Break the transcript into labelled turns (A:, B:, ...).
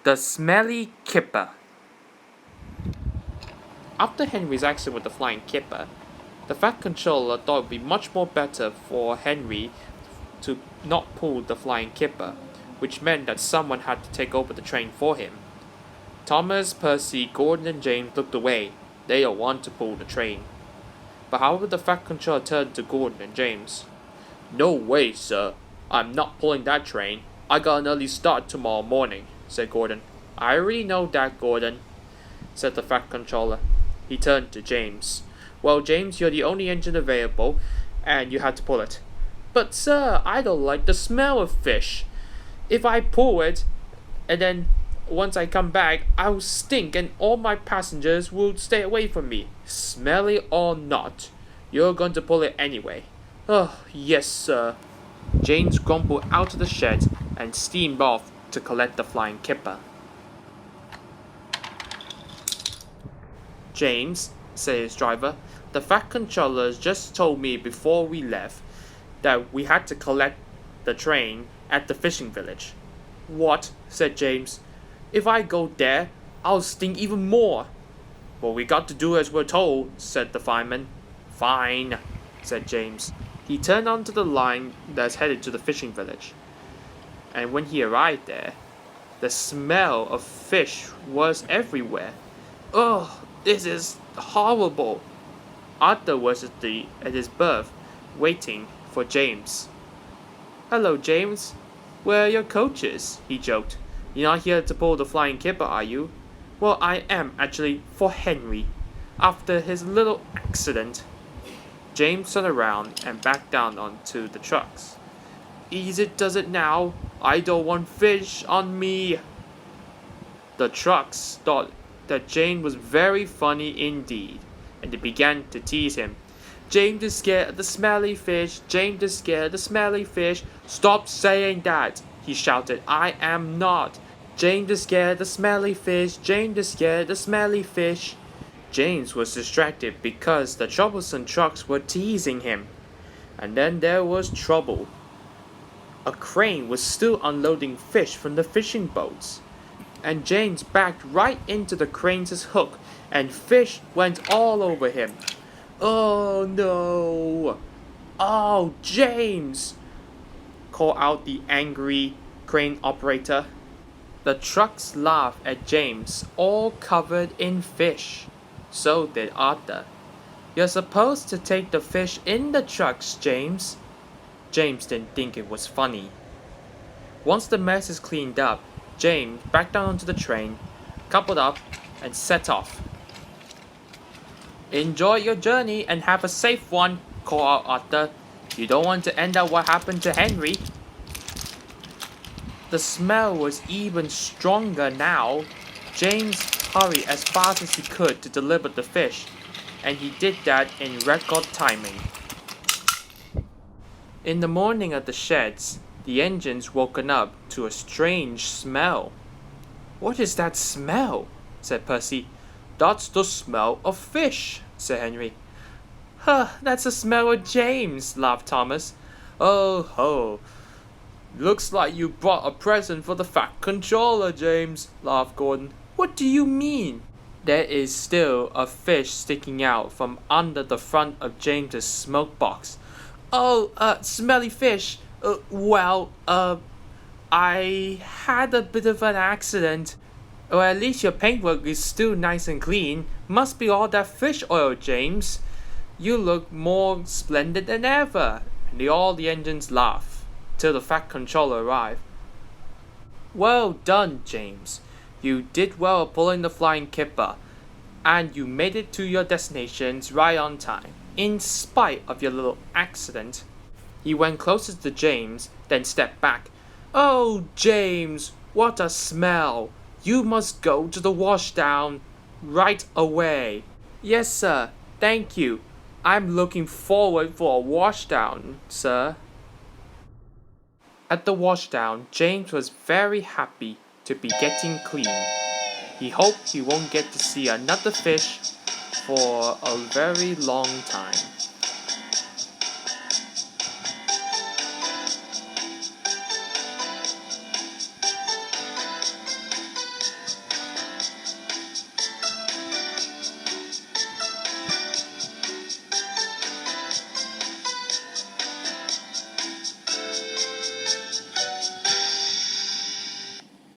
A: The Smelly Kipper. After Henry's accident with the flying kipper, the Fat Controller thought it would be much more better for Henry to not pull the flying kipper, which meant that someone had to take over the train for him. Thomas, Percy, Gordon, and James looked away. They don't want to pull the train. But however, the Fat Controller turned to Gordon and James. "No way, sir. I'm not pulling that train. I got an early start tomorrow morning," said Gordon. "I already know that, Gordon," said the Fat Controller. He turned to James. "Well, James, you're the only engine available, and you had to pull it." "But sir, I don't like the smell of fish. If I pull it, and then once I come back, I'll stink and all my passengers will stay away from me. Smelly or not, you're going to pull it anyway." "Oh, yes, sir." James grumbled out of the shed and steamed off to collect the flying kipper. "James," said his driver, "the Fat Controller just told me before we left that we had to collect the train at the fishing village." "What?" said James. "If I go there, I'll stink even more." "Well, we got to do as we're told," said the fireman. "Fine," said James. He turned onto the line that's headed to the fishing village. And when he arrived there, the smell of fish was everywhere. "Ugh, this is horrible." Arthur was at his berth, waiting for James. "Hello, James. Where are your coaches?" he joked. "You're not here to pull the flying kipper, are you?" "Well, I am actually, for Henry, after his little accident." James turned around and backed down onto the trucks. "Easy does it now. I don't want fish on me." The trucks thought that James was very funny indeed, and they began to tease him. "James is scared of the smelly fish. James is scared of the smelly fish." "Stop saying that," he shouted. "I am not. James is scared of the smelly fish. James is scared of the smelly fish." James was distracted because the troublesome trucks were teasing him. And then there was trouble. A crane was still unloading fish from the fishing boats, and James backed right into the crane's hook, and fish went all over him. "Oh no! Oh, James!" called out the angry crane operator. The trucks laughed at James, all covered in fish. So did Arthur. "You're supposed to take the fish in the trucks, James." James didn't think it was funny. Once the mess is cleaned up, James backed down onto the train, coupled up, and set off. "Enjoy your journey and have a safe one," called out Arthur. "You don't want to end up what happened to Henry." The smell was even stronger now. James hurried as fast as he could to deliver the fish, and he did that in record timing. In the morning at the sheds, the engines woken up to a strange smell. "What is that smell?" said Percy. "That's the smell of fish," said Henry. "Huh, that's the smell of James," laughed Thomas. "Oh ho! Looks like you brought a present for the Fat Controller, James," laughed Gordon. "What do you mean?" There is still a fish sticking out from under the front of James's smoke box. "Oh, smelly fish. I had a bit of an accident." "Or at least your paintwork is still nice and clean. Must be all that fish oil, James. You look more splendid than ever." And all the engines laughed till the Fat Controller arrived. "Well done, James. You did well pulling the flying kipper, and you made it to your destinations right on time, in spite of your little accident." He went closer to James, then stepped back. "Oh, James, what a smell! You must go to the washdown right away." "Yes, sir. Thank you. I'm looking forward for a washdown, sir." At the washdown, James was very happy to be getting clean. He hoped he won't get to see another fish for a very long time.